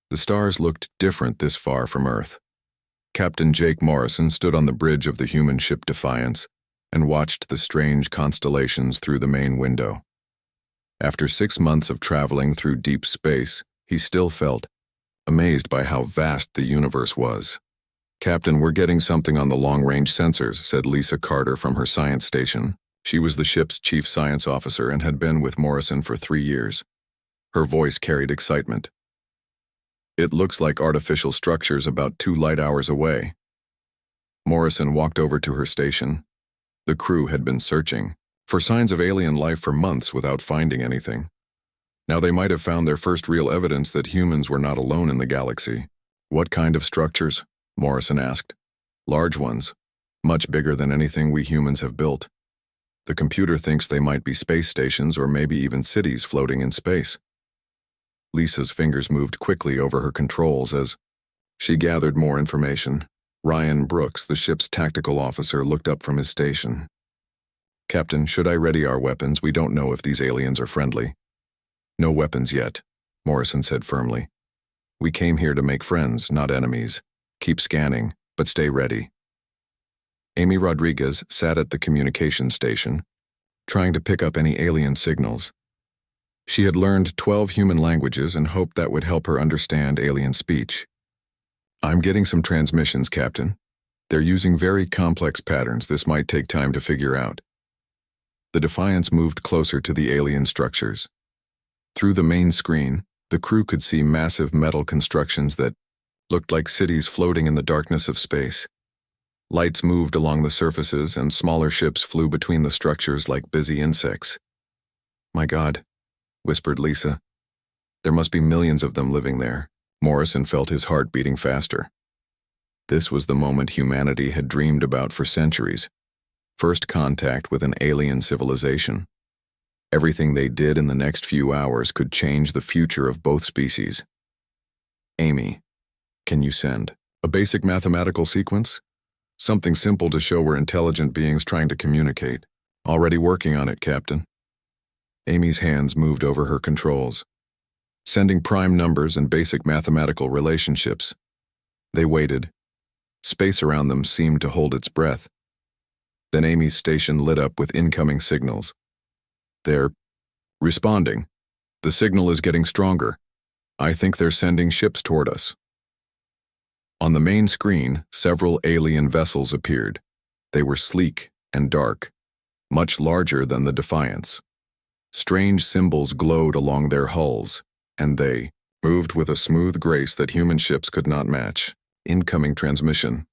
The stars looked different this far from Earth. Captain Jake Morrison stood on the bridge of the human ship Defiance and watched the strange constellations through the main window. After 6 months of traveling through deep space, he still felt amazed by how vast the universe was. "Captain, we're getting something on the long-range sensors," said Lisa Carter from her science station. She was the ship's chief science officer and had been with Morrison for 3 years. Her voice carried excitement. "It looks like artificial structures about 2 light hours away." Morrison walked over to her station. The crew had been searching for signs of alien life for months without finding anything. Now they might have found their first real evidence that humans were not alone in the galaxy. "What kind of structures?" Morrison asked. "Large ones, much bigger than anything we humans have built. The computer thinks they might be space stations or maybe even cities floating in space." Lisa's fingers moved quickly over her controls as she gathered more information. Ryan Brooks, the ship's tactical officer, looked up from his station. "Captain, should I ready our weapons? We don't know if these aliens are friendly." "No weapons yet," Morrison said firmly. "We came here to make friends, not enemies. Keep scanning, but stay ready." Amy Rodriguez sat at the communication station, trying to pick up any alien signals. She had learned 12 human languages and hoped that would help her understand alien speech. "I'm getting some transmissions, Captain. They're using very complex patterns. This might take time to figure out." The Defiance moved closer to the alien structures. Through the main screen, the crew could see massive metal constructions that looked like cities floating in the darkness of space. Lights moved along the surfaces and smaller ships flew between the structures like busy insects. "My God," whispered Lisa. "There must be millions of them living there." Morrison felt his heart beating faster. This was the moment humanity had dreamed about for centuries. First contact with an alien civilization. Everything they did in the next few hours could change the future of both species. "Amy, can you send a basic mathematical sequence? Something simple to show we're intelligent beings trying to communicate." "Already working on it, Captain." Amy's hands moved over her controls, sending prime numbers and basic mathematical relationships. They waited. Space around them seemed to hold its breath. Then Amy's station lit up with incoming signals. "They're responding. The signal is getting stronger. I think they're sending ships toward us." On the main screen, several alien vessels appeared. They were sleek and dark, much larger than the Defiance. Strange symbols glowed along their hulls, and they moved with a smooth grace that human ships could not match. "Incoming transmission,"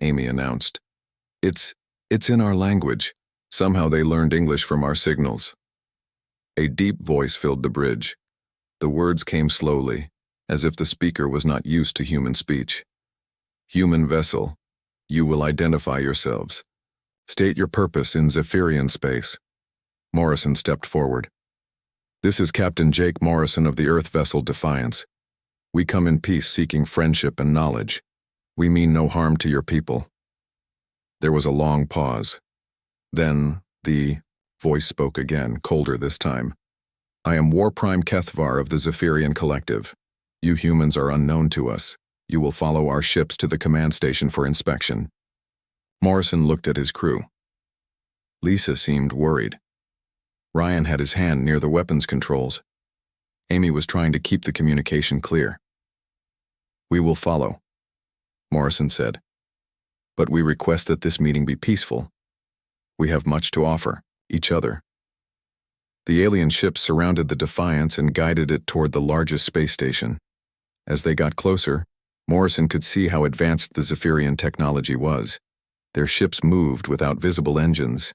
Amy announced. It's in our language. Somehow they learned English from our signals." A deep voice filled the bridge. The words came slowly, as if the speaker was not used to human speech. "Human vessel, you will identify yourselves. State your purpose in Zephyrian space." Morrison stepped forward. "This is Captain Jake Morrison of the Earth vessel Defiance. We come in peace seeking friendship and knowledge. We mean no harm to your people." There was a long pause. Then the voice spoke again, colder this time. "I am War Prime Kethvar of the Zephyrian Collective. You humans are unknown to us. You will follow our ships to the command station for inspection." Morrison looked at his crew. Lisa seemed worried. Ryan had his hand near the weapons controls. Amy was trying to keep the communication clear. "We will follow," Morrison said. "But we request that this meeting be peaceful. We have much to offer, each other." The alien ships surrounded the Defiance and guided it toward the largest space station. As they got closer, Morrison could see how advanced the Zephyrian technology was. Their ships moved without visible engines.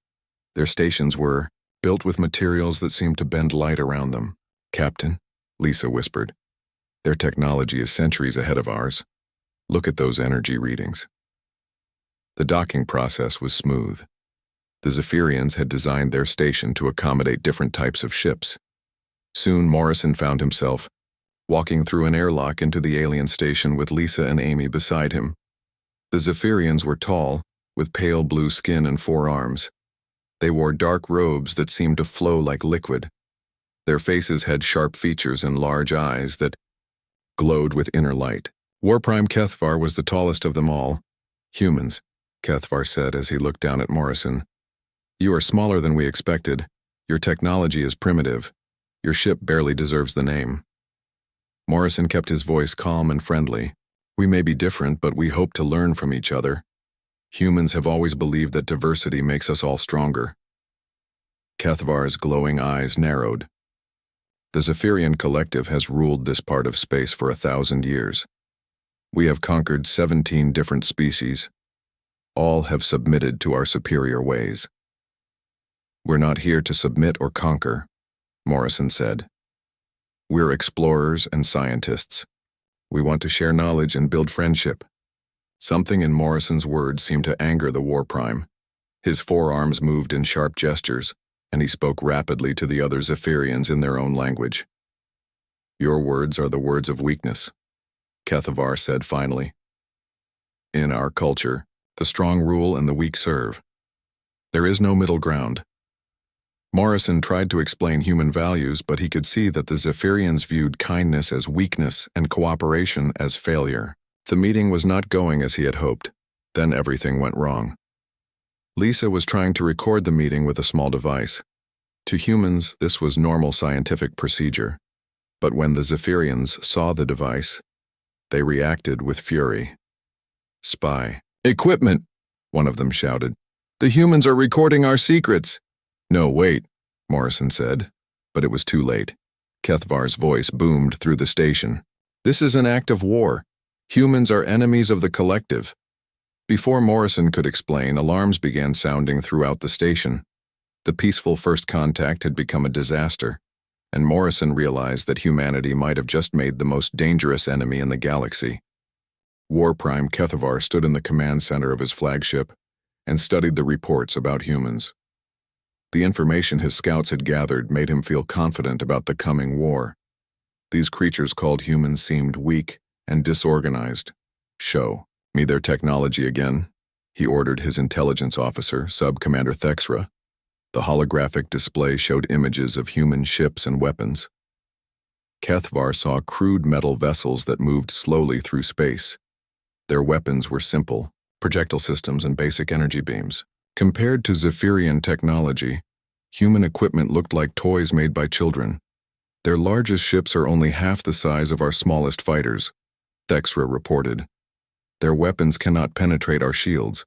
Their stations were built with materials that seemed to bend light around them. "Captain," Lisa whispered, "their technology is centuries ahead of ours. Look at those energy readings." The docking process was smooth. The Zephyrians had designed their station to accommodate different types of ships. Soon Morrison found himself walking through an airlock into the alien station with Lisa and Amy beside him. The Zephyrians were tall, with pale blue skin and 4 arms. They wore dark robes that seemed to flow like liquid. Their faces had sharp features and large eyes that glowed with inner light. War Prime Kethvar was the tallest of them all. Humans, Kethvar said as he looked down at Morrison. You are smaller than we expected. Your technology is primitive. Your ship barely deserves the name. Morrison kept his voice calm and friendly. We may be different, but we hope to learn from each other. Humans have always believed that diversity makes us all stronger. Kethvar's glowing eyes narrowed. The Zephyrian Collective has ruled this part of space for 1,000 years. We have conquered 17 different species. All have submitted to our superior ways. We're not here to submit or conquer, Morrison said. We're explorers and scientists. We want to share knowledge and build friendship. Something in Morrison's words seemed to anger the War Prime. His forearms moved in sharp gestures, and he spoke rapidly to the other Zephyrians in their own language. Your words are the words of weakness, Kethvar said finally. In our culture, the strong rule and the weak serve. There is no middle ground. Morrison tried to explain human values, but he could see that the Zephyrians viewed kindness as weakness and cooperation as failure. The meeting was not going as he had hoped. Then everything went wrong. Lisa was trying to record the meeting with a small device. To humans, this was normal scientific procedure. But when the Zephyrians saw the device, they reacted with fury. Spy. Equipment, one of them shouted. The humans are recording our secrets. No, wait, Morrison said, but it was too late. Kethvar's voice boomed through the station. This is an act of war. Humans are enemies of the collective. Before Morrison could explain, alarms began sounding throughout the station. The peaceful first contact had become a disaster, and Morrison realized that humanity might have just made the most dangerous enemy in the galaxy. War Prime Kethvar stood in the command center of his flagship and studied the reports about humans. The information his scouts had gathered made him feel confident about the coming war. These creatures called humans seemed weak and disorganized. Show me their technology again, he ordered his intelligence officer, Sub-Commander Thexra. The holographic display showed images of human ships and weapons. Kethvar saw crude metal vessels that moved slowly through space. Their weapons were simple, projectile systems and basic energy beams. Compared to Zephyrian technology, human equipment looked like toys made by children. Their largest ships are only half the size of our smallest fighters, Thexra reported. Their weapons cannot penetrate our shields.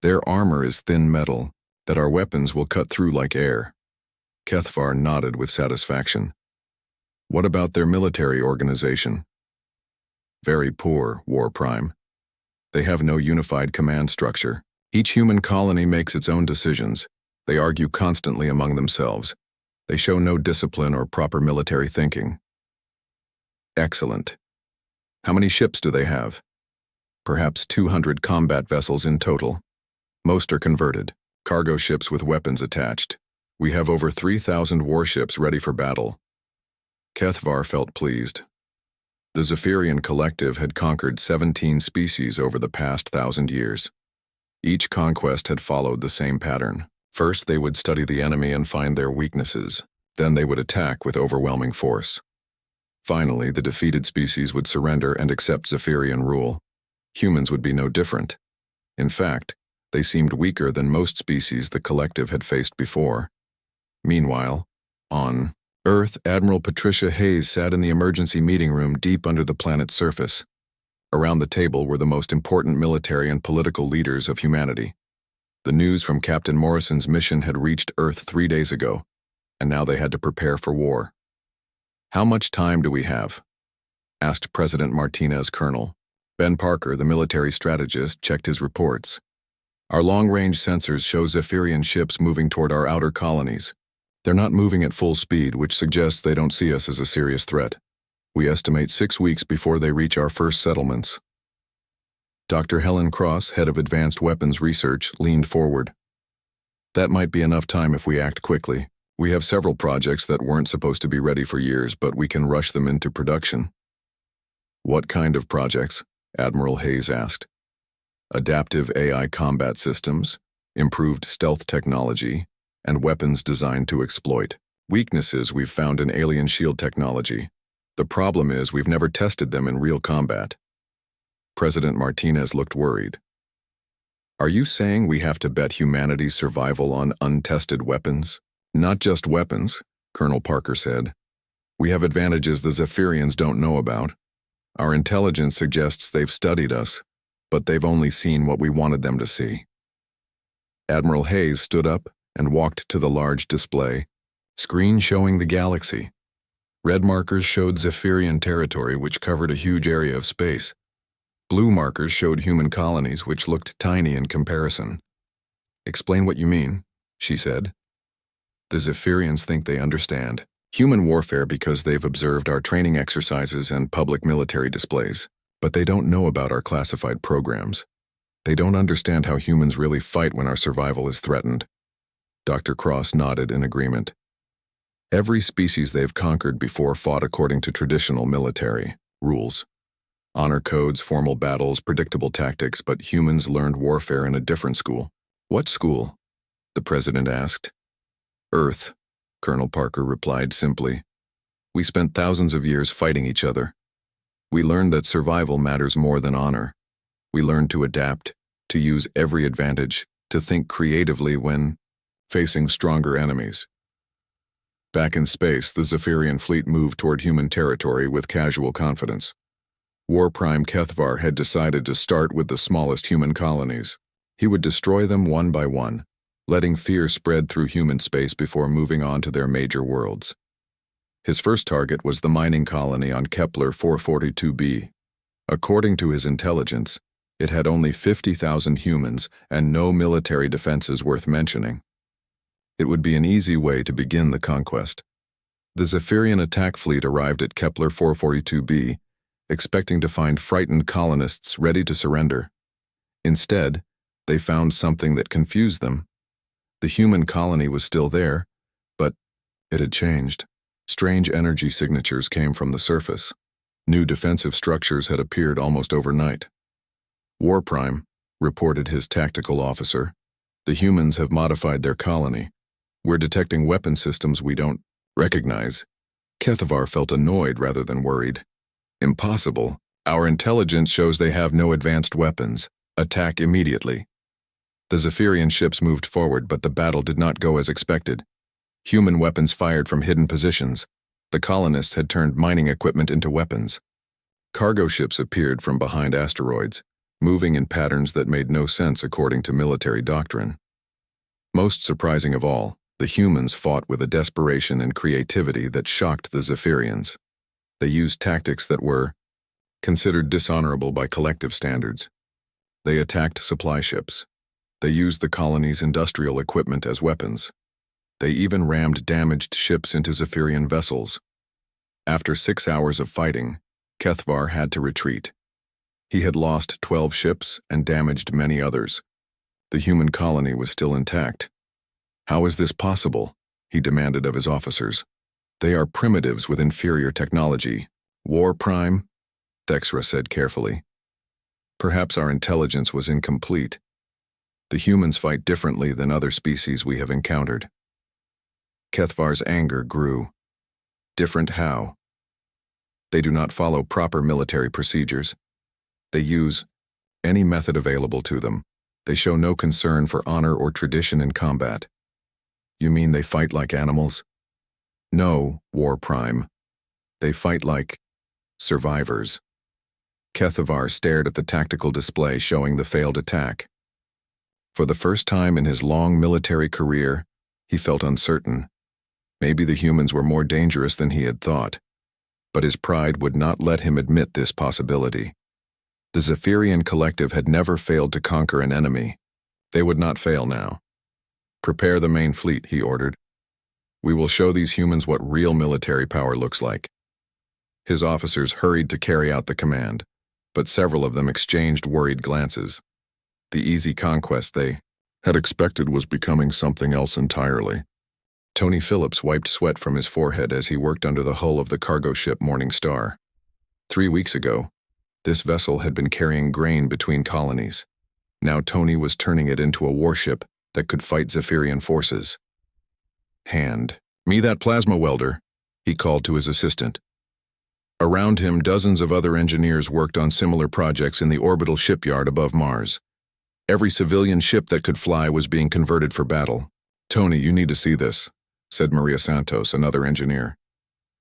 Their armor is thin metal that our weapons will cut through like air. Kethvar nodded with satisfaction. What about their military organization? Very poor, War Prime. They have no unified command structure. Each human colony makes its own decisions. They argue constantly among themselves. They show no discipline or proper military thinking. Excellent. How many ships do they have? Perhaps 200 combat vessels in total. Most are converted, cargo ships with weapons attached. We have over 3,000 warships ready for battle. Kethvar felt pleased. The Zephyrian Collective had conquered 17 species over the past 1,000 years. Each conquest had followed the same pattern. First, they would study the enemy and find their weaknesses. Then they would attack with overwhelming force. Finally, the defeated species would surrender and accept Zephyrian rule. Humans would be no different. In fact, they seemed weaker than most species the collective had faced before. Meanwhile, on Earth, Admiral Patricia Hayes sat in the emergency meeting room deep under the planet's surface. Around the table were the most important military and political leaders of humanity. The news from Captain Morrison's mission had reached Earth 3 days ago, and now they had to prepare for war. How much time do we have? Asked President Martinez Colonel. Ben Parker, the military strategist, checked his reports. Our long-range sensors show Zephyrian ships moving toward our outer colonies. They're not moving at full speed, which suggests they don't see us as a serious threat. We estimate 6 weeks before they reach our first settlements. Dr. Helen Cross, head of Advanced Weapons Research, leaned forward. That might be enough time if we act quickly. We have several projects that weren't supposed to be ready for years, but we can rush them into production. What kind of projects? Admiral Hayes asked. Adaptive AI combat systems, improved stealth technology, and weapons designed to exploit weaknesses we've found in alien shield technology. The problem is we've never tested them in real combat. President Martinez looked worried. Are you saying we have to bet humanity's survival on untested weapons? Not just weapons, Colonel Parker said. We have advantages the Zephyrians don't know about. Our intelligence suggests they've studied us, but they've only seen what we wanted them to see. Admiral Hayes stood up and walked to the large display, screen showing the galaxy. Red markers showed Zephyrian territory, which covered a huge area of space. Blue markers showed human colonies, which looked tiny in comparison. Explain what you mean, she said. The Zephyrians think they understand human warfare because they've observed our training exercises and public military displays, but they don't know about our classified programs. They don't understand how humans really fight when our survival is threatened. Dr. Cross nodded in agreement. Every species they've conquered before fought according to traditional military rules. Honor codes, formal battles, predictable tactics, but humans learned warfare in a different school. What school? The president asked. Earth, Colonel Parker replied simply. We spent thousands of years fighting each other. We learned that survival matters more than honor. We learned to adapt, to use every advantage, to think creatively when facing stronger enemies. Back in space, the Zephyrian fleet moved toward human territory with casual confidence. War Prime Kethvar had decided to start with the smallest human colonies. He would destroy them one by one, letting fear spread through human space before moving on to their major worlds. His first target was the mining colony on Kepler 442b. According to his intelligence, it had only 50,000 humans and no military defenses worth mentioning. It would be an easy way to begin the conquest. The Zephyrian attack fleet arrived at Kepler 442b, expecting to find frightened colonists ready to surrender. Instead, they found something that confused them. The human colony was still there, but it had changed. Strange energy signatures came from the surface. New defensive structures had appeared almost overnight. War Prime, reported his tactical officer, the humans have modified their colony. We're detecting weapon systems we don't recognize. Kethvar felt annoyed rather than worried. Impossible. Our intelligence shows they have no advanced weapons. Attack immediately. The Zephyrian ships moved forward, but the battle did not go as expected. Human weapons fired from hidden positions. The colonists had turned mining equipment into weapons. Cargo ships appeared from behind asteroids, moving in patterns that made no sense according to military doctrine. Most surprising of all, the humans fought with a desperation and creativity that shocked the Zephyrians. They used tactics that were considered dishonorable by collective standards. They attacked supply ships. They used the colony's industrial equipment as weapons. They even rammed damaged ships into Zephyrian vessels. After 6 hours of fighting, Kethvar had to retreat. He had lost 12 ships and damaged many others. The human colony was still intact. How is this possible? He demanded of his officers. They are primitives with inferior technology. War Prime? Thexra said carefully. Perhaps our intelligence was incomplete. The humans fight differently than other species we have encountered. Kethvar's anger grew. Different how? They do not follow proper military procedures. They use any method available to them. They show no concern for honor or tradition in combat. You mean they fight like animals? No, War Prime. They fight like survivors. Kethvar stared at the tactical display showing the failed attack. For the first time in his long military career, he felt uncertain. Maybe the humans were more dangerous than he had thought, but his pride would not let him admit this possibility. The Zephyrian collective had never failed to conquer an enemy. They would not fail now. Prepare the main fleet, he ordered. We will show these humans what real military power looks like. His officers hurried to carry out the command, but several of them exchanged worried glances. The easy conquest they had expected was becoming something else entirely. Tony Phillips wiped sweat from his forehead as he worked under the hull of the cargo ship Morning Star. 3 weeks ago, this vessel had been carrying grain between colonies. Now Tony was turning it into a warship that could fight Zephyrian forces. Hand me that plasma welder, he called to his assistant. Around him, dozens of other engineers worked on similar projects in the orbital shipyard above Mars. Every civilian ship that could fly was being converted for battle. "Tony, you need to see this," said Maria Santos, another engineer.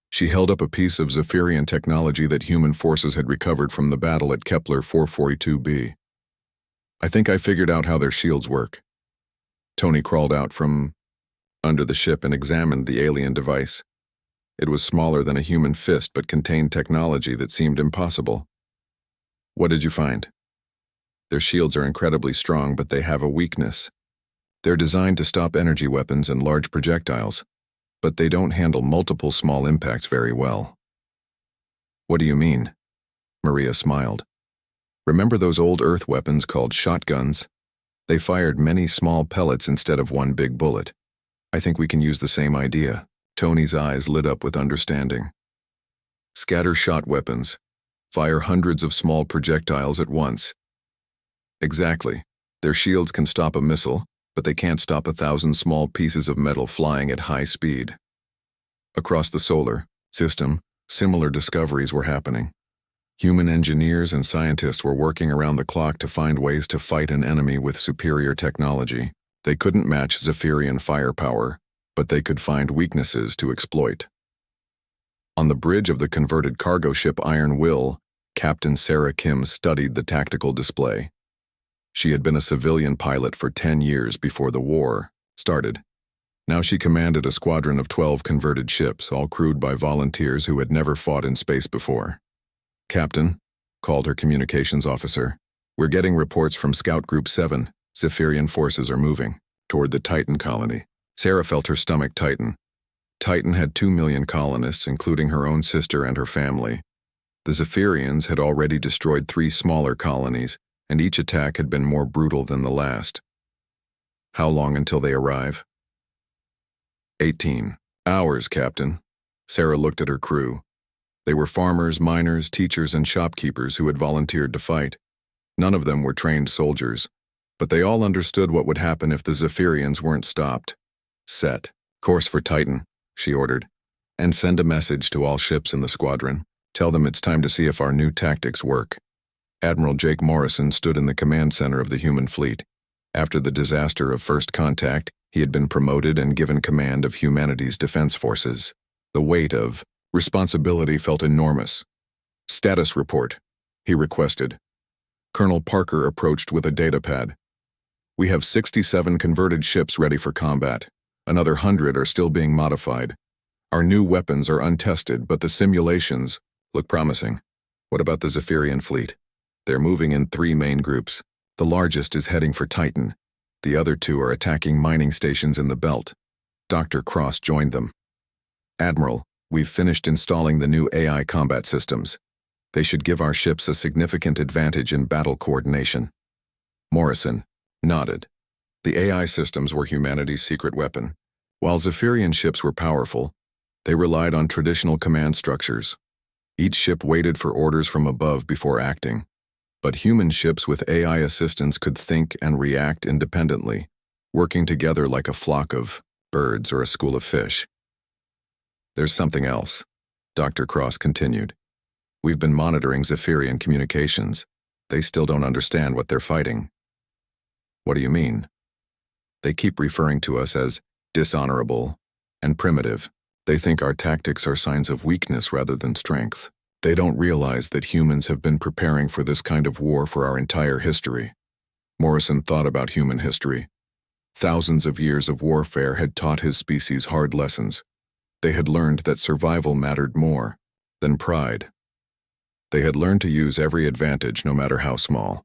She held up a piece of Zephyrian technology that human forces had recovered from the battle at Kepler 442b. "I think I figured out how their shields work." Tony crawled out from under the ship and examined the alien device. It was smaller than a human fist but contained technology that seemed impossible. "What did you find?" "Their shields are incredibly strong, but they have a weakness. They're designed to stop energy weapons and large projectiles, but they don't handle multiple small impacts very well." "What do you mean?" Maria smiled. "Remember those old Earth weapons called shotguns? They fired many small pellets instead of one big bullet. I think we can use the same idea." Tony's eyes lit up with understanding. "Scatter shot weapons. Fire hundreds of small projectiles at once." "Exactly. Their shields can stop a missile, but they can't stop 1,000 small pieces of metal flying at high speed." Across the solar system, similar discoveries were happening. Human engineers and scientists were working around the clock to find ways to fight an enemy with superior technology. They couldn't match Zephyrian firepower, but they could find weaknesses to exploit. On the bridge of the converted cargo ship Iron Will, Captain Sarah Kim studied the tactical display. She had been a civilian pilot for 10 years before the war started. Now she commanded a squadron of 12 converted ships, all crewed by volunteers who had never fought in space before. "Captain," called her communications officer, "we're getting reports from Scout Group 7. Zephyrian forces are moving toward the Titan colony." Sarah felt her stomach tighten. Titan had 2 million colonists, including her own sister and her family. The Zephyrians had already destroyed 3 smaller colonies, and each attack had been more brutal than the last. "How long until they arrive?" 18 hours, Captain." Sarah looked at her crew. They were farmers, miners, teachers, and shopkeepers who had volunteered to fight. None of them were trained soldiers, but they all understood what would happen if the Zephyrians weren't stopped. "Set course for Titan," she ordered, "and send a message to all ships in the squadron. Tell them it's time to see if our new tactics work." Admiral Jake Morrison stood in the command center of the human fleet. After the disaster of first contact, he had been promoted and given command of humanity's defense forces. The weight of responsibility felt enormous. "Status report," he requested. Colonel Parker approached with a datapad. "We have 67 converted ships ready for combat. Another 100 are still being modified. Our new weapons are untested, but the simulations look promising." "What about the Zephyrian fleet?" "They're moving in 3 main groups. The largest is heading for Titan. The other 2 are attacking mining stations in the belt." Dr. Cross joined them. "Admiral, we've finished installing the new AI combat systems. They should give our ships a significant advantage in battle coordination." Morrison nodded. The AI systems were humanity's secret weapon. While Zephyrian ships were powerful, they relied on traditional command structures. Each ship waited for orders from above before acting. But human ships with AI assistance could think and react independently, working together like a flock of birds or a school of fish. "There's something else," Dr. Cross continued. "We've been monitoring Zephyrian communications. They still don't understand what they're fighting." "What do you mean?" "They keep referring to us as dishonorable and primitive. They think our tactics are signs of weakness rather than strength. They don't realize that humans have been preparing for this kind of war for our entire history." Morrison thought about human history. Thousands of years of warfare had taught his species hard lessons. They had learned that survival mattered more than pride. They had learned to use every advantage, no matter how small.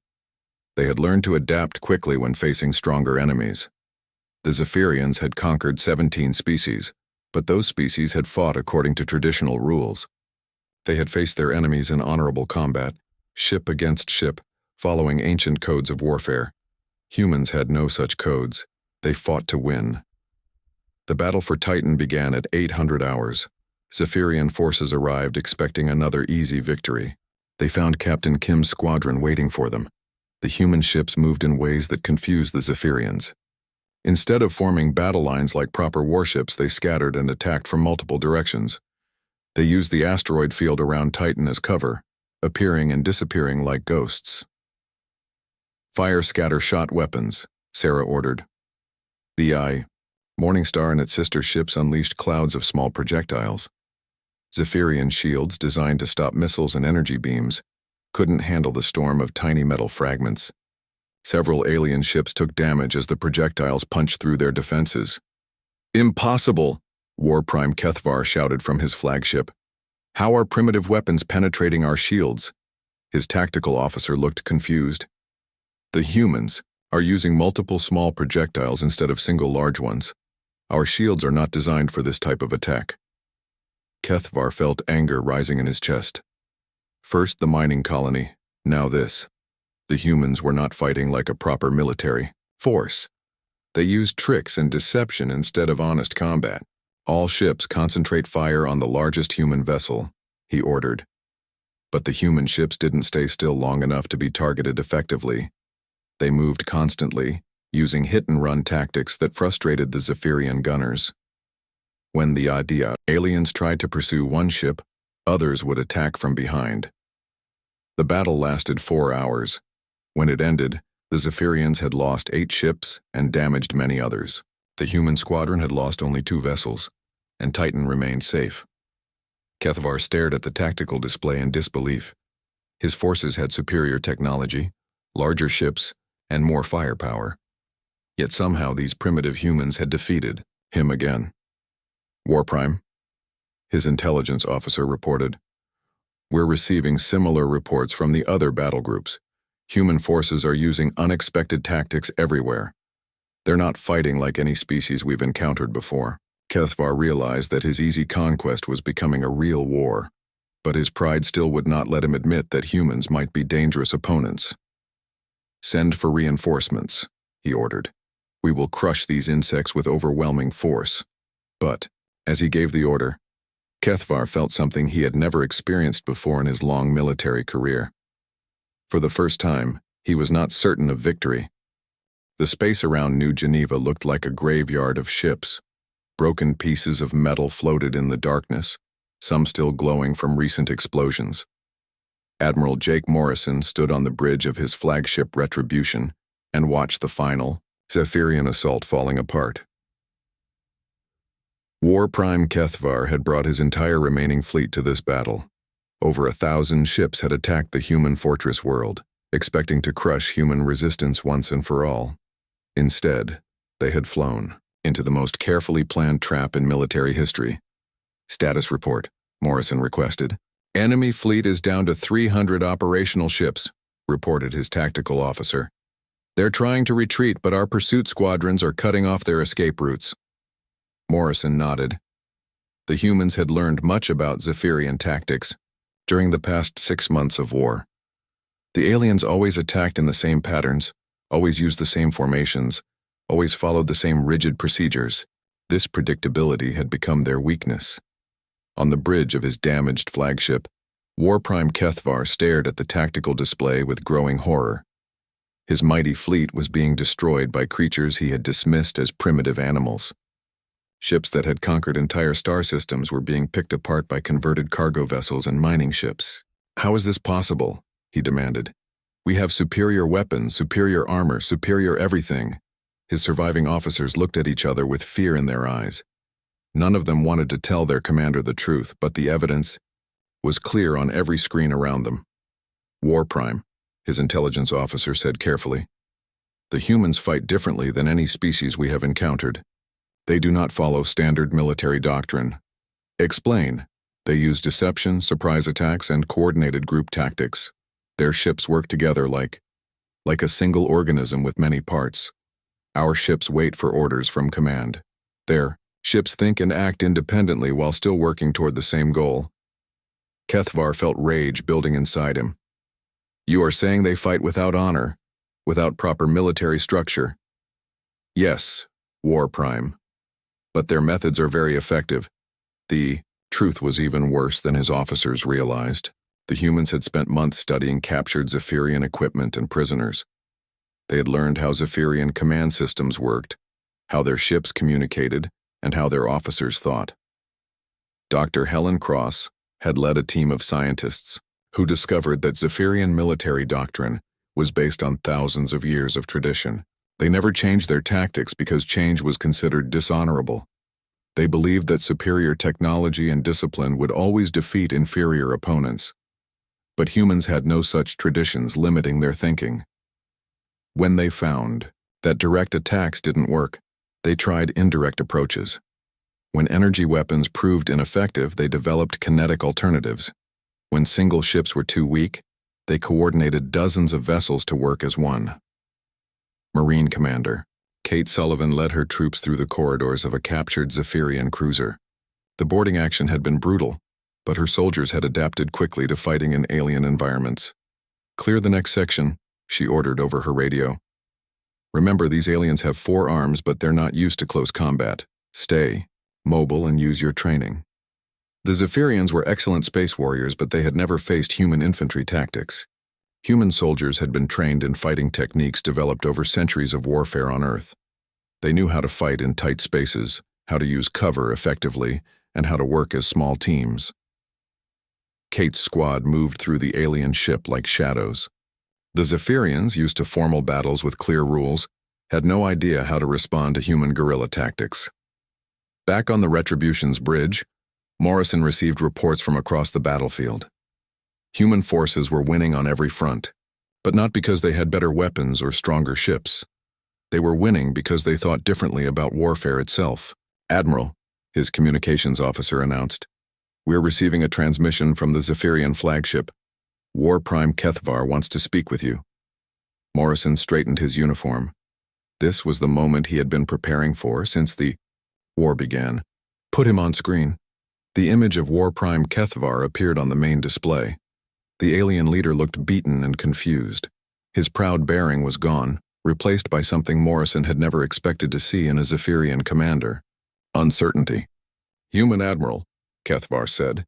They had learned to adapt quickly when facing stronger enemies. The Zephyrians had conquered 17 species, but those species had fought according to traditional rules. They had faced their enemies in honorable combat, ship against ship, following ancient codes of warfare. Humans had no such codes. They fought to win. The battle for Titan began at 800 hours. Zephyrian forces arrived expecting another easy victory. They found Captain Kim's squadron waiting for them. The human ships moved in ways that confused the Zephyrians. Instead of forming battle lines like proper warships, they scattered and attacked from multiple directions. They used the asteroid field around Titan as cover, appearing and disappearing like ghosts. "Fire scatter shot weapons," Sarah ordered. The Morningstar and its sister ships unleashed clouds of small projectiles. Zephyrian shields designed to stop missiles and energy beams couldn't handle the storm of tiny metal fragments. Several alien ships took damage as the projectiles punched through their defenses. "Impossible!" War Prime Kethvar shouted from his flagship. "How are primitive weapons penetrating our shields?" His tactical officer looked confused. "The humans are using multiple small projectiles instead of single large ones. Our shields are not designed for this type of attack." Kethvar felt anger rising in his chest. First the mining colony, now this. The humans were not fighting like a proper military force. They used tricks and deception instead of honest combat. "All ships concentrate fire on the largest human vessel," he ordered. But the human ships didn't stay still long enough to be targeted effectively. They moved constantly, using hit-and-run tactics that frustrated the Zephyrian gunners. When the aliens tried to pursue one ship, others would attack from behind. The battle lasted 4 hours. When it ended, the Zephyrians had lost 8 ships and damaged many others. The human squadron had lost only 2 vessels, and Titan remained safe. Kethvar stared at the tactical display in disbelief. His forces had superior technology, larger ships, and more firepower. Yet somehow these primitive humans had defeated him again. "War Prime," his intelligence officer reported. "We're receiving similar reports from the other battle groups. Human forces are using unexpected tactics everywhere. They're not fighting like any species we've encountered before." Kethvar realized that his easy conquest was becoming a real war, but his pride still would not let him admit that humans might be dangerous opponents. "Send for reinforcements," he ordered. "We will crush these insects with overwhelming force." But, as he gave the order, Kethvar felt something he had never experienced before in his long military career. For the first time, he was not certain of victory. The space around New Geneva looked like a graveyard of ships. Broken pieces of metal floated in the darkness, some still glowing from recent explosions. Admiral Jake Morrison stood on the bridge of his flagship Retribution and watched the final Zephyrian assault falling apart. War Prime Kethvar had brought his entire remaining fleet to this battle. Over 1,000 ships had attacked the human fortress world, expecting to crush human resistance once and for all. Instead, they had flown into the most carefully planned trap in military history. "Status report," Morrison requested. "Enemy fleet is down to 300 operational ships," reported his tactical officer. "They're trying to retreat, but our pursuit squadrons are cutting off their escape routes." Morrison nodded. The humans had learned much about Zephyrian tactics during the past 6 months of war. The aliens always attacked in the same patterns, always used the same formations, always followed the same rigid procedures. This predictability had become their weakness. On the bridge of his damaged flagship, War Prime Kethvar stared at the tactical display with growing horror. His mighty fleet was being destroyed by creatures he had dismissed as primitive animals. Ships that had conquered entire star systems were being picked apart by converted cargo vessels and mining ships. "How is this possible?" he demanded. "We have superior weapons, superior armor, superior everything." His surviving officers looked at each other with fear in their eyes. None of them wanted to tell their commander the truth, but the evidence was clear on every screen around them. "War Prime," his intelligence officer said carefully. "The humans fight differently than any species we have encountered. They do not follow standard military doctrine." "Explain." "They use deception, surprise attacks, and coordinated group tactics. Their ships work together like a single organism with many parts. Our ships wait for orders from command. Their ships think and act independently while still working toward the same goal." Kethvar felt rage building inside him. "You are saying they fight without honor, without proper military structure?" "Yes, War Prime. But their methods are very effective." The truth was even worse than his officers realized. The humans had spent months studying captured Zephyrian equipment and prisoners. They had learned how Zephyrian command systems worked, how their ships communicated, and how their officers thought. Dr. Helen Cross had led a team of scientists who discovered that Zephyrian military doctrine was based on thousands of years of tradition. They never changed their tactics because change was considered dishonorable. They believed that superior technology and discipline would always defeat inferior opponents. But humans had no such traditions limiting their thinking. When they found that direct attacks didn't work, they tried indirect approaches. When energy weapons proved ineffective, they developed kinetic alternatives. When single ships were too weak, they coordinated dozens of vessels to work as one. Marine Commander Kate Sullivan led her troops through the corridors of a captured Zephyrian cruiser. The boarding action had been brutal, but her soldiers had adapted quickly to fighting in alien environments. "Clear the next section," she ordered over her radio. "Remember, these aliens have 4 arms, but they're not used to close combat. Stay mobile and use your training." The Zephyrians were excellent space warriors, but they had never faced human infantry tactics. Human soldiers had been trained in fighting techniques developed over centuries of warfare on Earth. They knew how to fight in tight spaces, how to use cover effectively, and how to work as small teams. Kate's squad moved through the alien ship like shadows. The Zephyrians, used to formal battles with clear rules, had no idea how to respond to human guerrilla tactics. Back on the Retribution's bridge, Morrison received reports from across the battlefield. Human forces were winning on every front, but not because they had better weapons or stronger ships. They were winning because they thought differently about warfare itself. "Admiral," his communications officer announced, "we're receiving a transmission from the Zephyrian flagship. War Prime Kethvar wants to speak with you." Morrison straightened his uniform. This was the moment he had been preparing for since the war began. "Put him on screen." The image of War Prime Kethvar appeared on the main display. The alien leader looked beaten and confused. His proud bearing was gone, replaced by something Morrison had never expected to see in a Zephyrian commander: uncertainty. "Human Admiral," Kethvar said,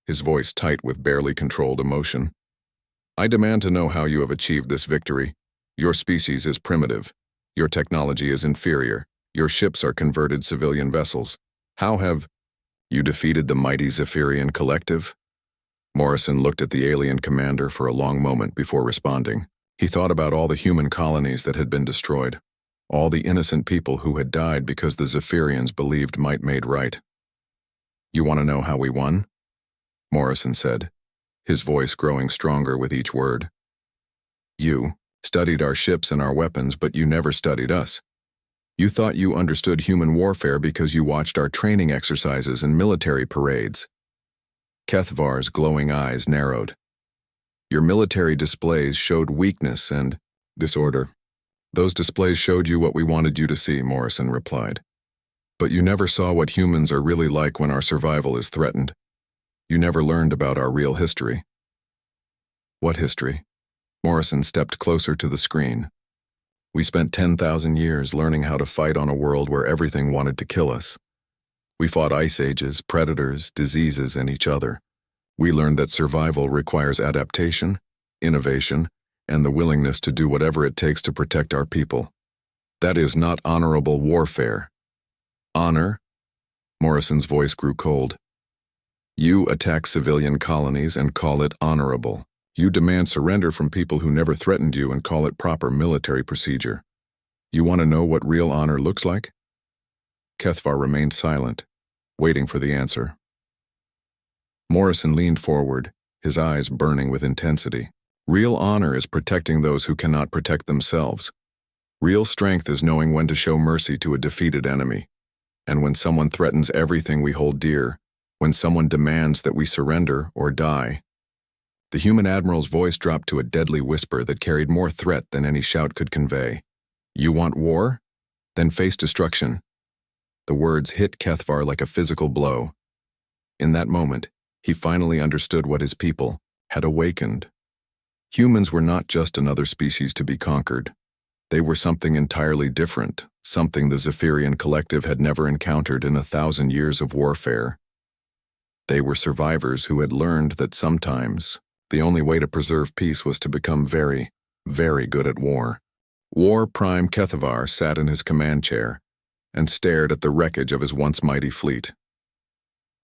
his voice tight with barely controlled emotion, "I demand to know how you have achieved this victory. Your species is primitive. Your technology is inferior. Your ships are converted civilian vessels. How have you defeated the mighty Zephyrian collective?" Morrison looked at the alien commander for a long moment before responding. He thought about all the human colonies that had been destroyed, all the innocent people who had died because the Zephyrians believed might made right. "You want to know how we won?" Morrison said, his voice growing stronger with each word. "You studied our ships and our weapons, but you never studied us. You thought you understood human warfare because you watched our training exercises and military parades." Kethvar's glowing eyes narrowed. "Your military displays showed weakness and disorder." "Those displays showed you what we wanted you to see," Morrison replied. "But you never saw what humans are really like when our survival is threatened. You never learned about our real history." "What history?" Morrison stepped closer to the screen. "We spent 10,000 years learning how to fight on a world where everything wanted to kill us. We fought ice ages, predators, diseases, and each other. We learned that survival requires adaptation, innovation, and the willingness to do whatever it takes to protect our people. That is not honorable warfare." "Honor?" Morrison's voice grew cold. "You attack civilian colonies and call it honorable. You demand surrender from people who never threatened you and call it proper military procedure. You want to know what real honor looks like?" Kethvar remained silent, waiting for the answer. Morrison leaned forward, his eyes burning with intensity. "Real honor is protecting those who cannot protect themselves. Real strength is knowing when to show mercy to a defeated enemy. And when someone threatens everything we hold dear, when someone demands that we surrender or die." The human admiral's voice dropped to a deadly whisper that carried more threat than any shout could convey. "You want war? Then face destruction." The words hit Kethvar like a physical blow. In that moment, he finally understood what his people had awakened. Humans were not just another species to be conquered. They were something entirely different, something the Zephyrian collective had never encountered in 1,000 years of warfare. They were survivors who had learned that sometimes the only way to preserve peace was to become very, very good at war. War Prime Kethvar sat in his command chair and stared at the wreckage of his once mighty fleet.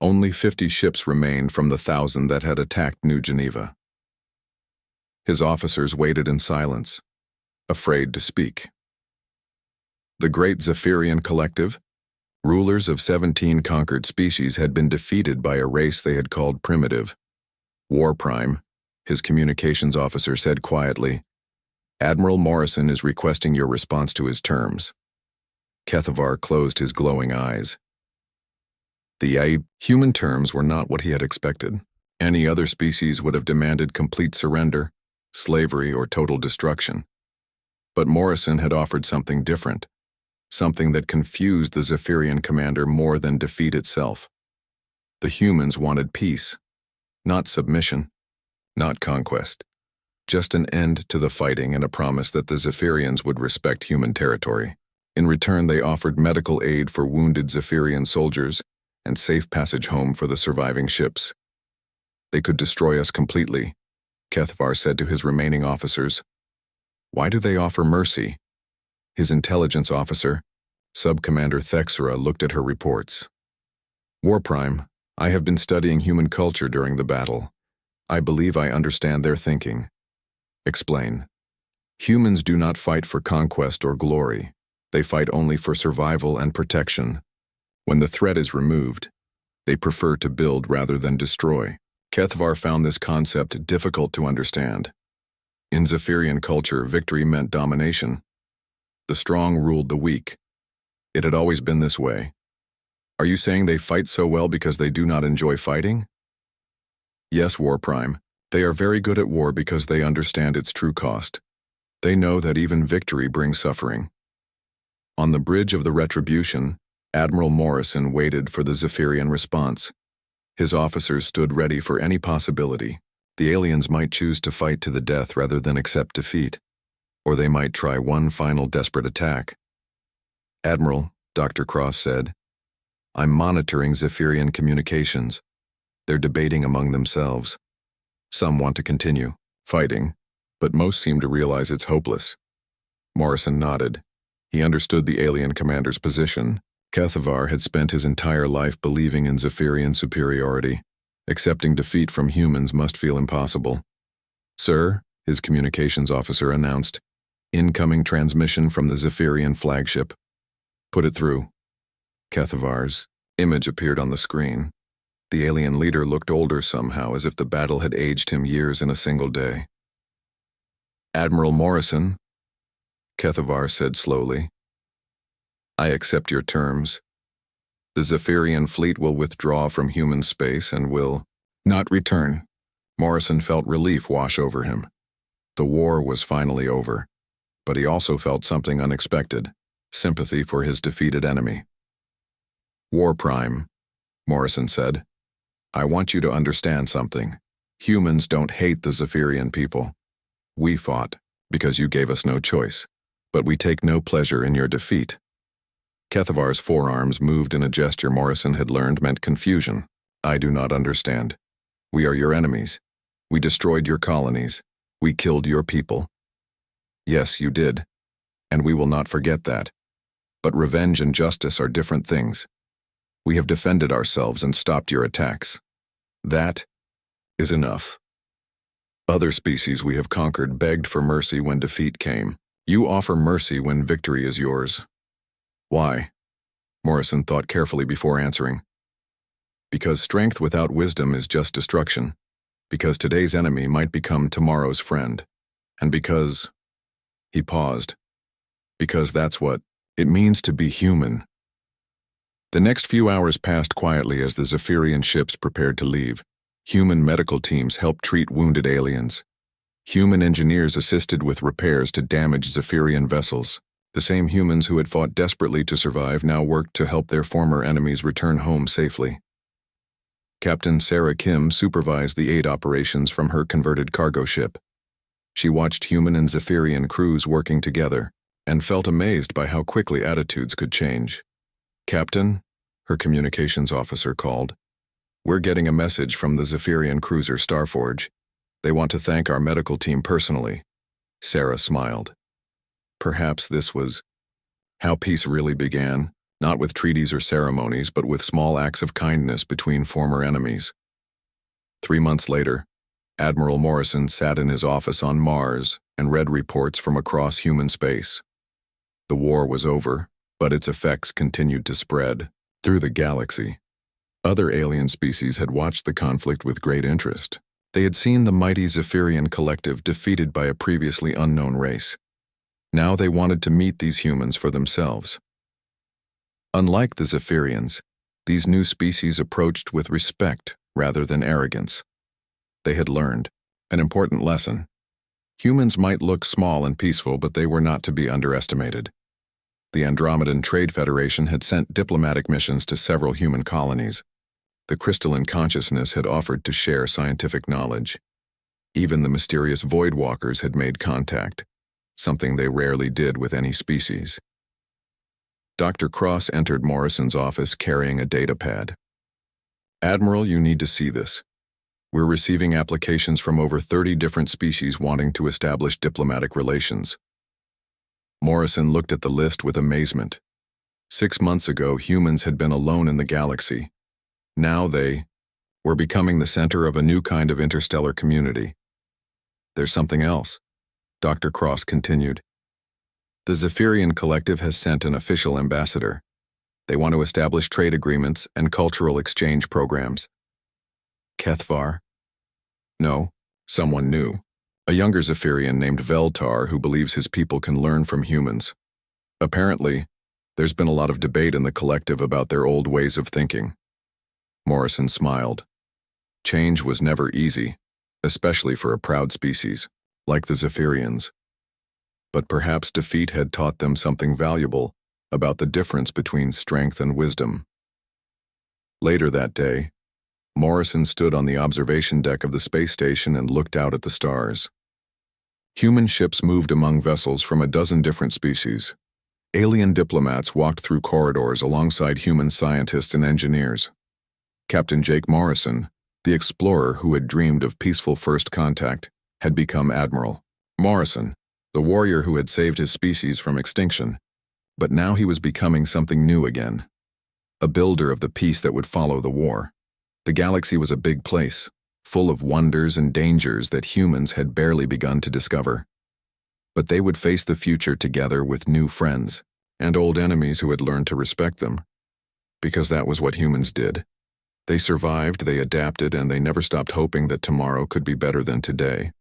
Only 50 ships remained from the 1,000 that had attacked New Geneva. His officers waited in silence, afraid to speak. The great Zephyrian collective, rulers of 17 conquered species, had been defeated by a race they had called primitive. War Prime, his communications officer said quietly, Admiral Morrison is requesting your response to his terms. Kethavar closed his glowing eyes. The human terms were not what he had expected. Any other species would have demanded complete surrender, slavery, or total destruction. But Morrison had offered something different, something that confused the Zephyrian commander more than defeat itself. The humans wanted peace, not submission, not conquest, just an end to the fighting and a promise that the Zephyrians would respect human territory. In return, they offered medical aid for wounded Zephyrian soldiers and safe passage home for the surviving ships. They could destroy us completely, Kethavar said to his remaining officers. Why do they offer mercy? His intelligence officer, Sub-Commander Thexera, looked at her reports. War Prime, I have been studying human culture during the battle. I believe I understand their thinking. Explain. Humans do not fight for conquest or glory. They fight only for survival and protection. When the threat is removed, they prefer to build rather than destroy. Kethavar found this concept difficult to understand. In Zephyrian culture, victory meant domination. The strong ruled the weak. It had always been this way. Are you saying they fight so well because they do not enjoy fighting? Yes, War Prime. They are very good at war because they understand its true cost. They know that even victory brings suffering. On the bridge of the Retribution, Admiral Morrison waited for the Zephyrian response. His officers stood ready for any possibility. The aliens might choose to fight to the death rather than accept defeat, or they might try one final desperate attack. Admiral, Dr. Cross said, I'm monitoring Zephyrian communications. They're debating among themselves. Some want to continue fighting, but most seem to realize it's hopeless. Morrison nodded. He understood the alien commander's position. Kethavar had spent his entire life believing in Zephyrian superiority. Accepting defeat from humans must feel impossible. Sir, his communications officer announced, incoming transmission from the Zephyrian flagship. Put it through. Kethavar's image appeared on the screen. The alien leader looked older somehow, as if the battle had aged him years in a single day. Admiral Morrison, Kethavar said slowly, I accept your terms. The Zephyrian fleet will withdraw from human space and will not return. Morrison felt relief wash over him. The war was finally over, but he also felt something unexpected, sympathy for his defeated enemy. War Prime, Morrison said, I want you to understand something. Humans don't hate the Zephyrian people. We fought because you gave us no choice, but we take no pleasure in your defeat. Kethavar's forearms moved in a gesture Morrison had learned meant confusion. I do not understand. We are your enemies. We destroyed your colonies. We killed your people. Yes, you did, and we will not forget that. But revenge and justice are different things. We have defended ourselves and stopped your attacks. That is enough. Other species we have conquered begged for mercy when defeat came. You offer mercy when victory is yours. Why? Morrison thought carefully before answering. Because strength without wisdom is just destruction. Because today's enemy might become tomorrow's friend. And because... He paused. Because that's what it means to be human. The next few hours passed quietly as the Zephyrian ships prepared to leave. Human medical teams helped treat wounded aliens. Human engineers assisted with repairs to damaged Zephyrian vessels. The same humans who had fought desperately to survive now worked to help their former enemies return home safely. Captain Sarah Kim supervised the aid operations from her converted cargo ship. She watched human and Zephyrian crews working together, and felt amazed by how quickly attitudes could change. Captain, her communications officer called, we're getting a message from the Zephyrian cruiser Starforge. They want to thank our medical team personally. Sarah smiled. Perhaps this was how peace really began. not with treaties or ceremonies, but with small acts of kindness between former enemies. 3 months later, Admiral Morrison sat in his office on Mars and read reports from across human space. The war was over, but its effects continued to spread through the galaxy. Other alien species had watched the conflict with great interest. They had seen the mighty Zephyrian collective defeated by a previously unknown race. Now they wanted to meet these humans for themselves. Unlike the Zephyrians, these new species approached with respect rather than arrogance. They had learned an important lesson. Humans might look small and peaceful, but they were not to be underestimated. The Andromedan Trade Federation had sent diplomatic missions to several human colonies. The crystalline consciousness had offered to share scientific knowledge. Even the mysterious Void Walkers had made contact, something they rarely did with any species. Dr. Cross entered Morrison's office carrying a data pad. "Admiral, you need to see this. We're receiving applications from over 30 different species wanting to establish diplomatic relations." Morrison looked at the list with amazement. 6 months ago, humans had been alone in the galaxy. Now they were becoming the center of a new kind of interstellar community. "There's something else," Dr. Cross continued. "The Zephyrian Collective has sent an official ambassador. They want to establish trade agreements and cultural exchange programs." "Kethvar?" "No, someone new. A younger Zephyrian named Veltar who believes his people can learn from humans. Apparently, there's been a lot of debate in the collective about their old ways of thinking." Morrison smiled. Change was never easy, especially for a proud species, like the Zephyrians. But perhaps defeat had taught them something valuable about the difference between strength and wisdom. Later that day, Morrison stood on the observation deck of the space station and looked out at the stars. Human ships moved among vessels from a dozen different species. Alien diplomats walked through corridors alongside human scientists and engineers. Captain Jake Morrison, the explorer who had dreamed of peaceful first contact, had become Admiral. Morrison, the warrior who had saved his species from extinction, but now he was becoming something new again. A builder of the peace that would follow the war. The galaxy was a big place, full of wonders and dangers that humans had barely begun to discover. But they would face the future together with new friends and old enemies who had learned to respect them. Because that was what humans did. They survived, they adapted, and they never stopped hoping that tomorrow could be better than today.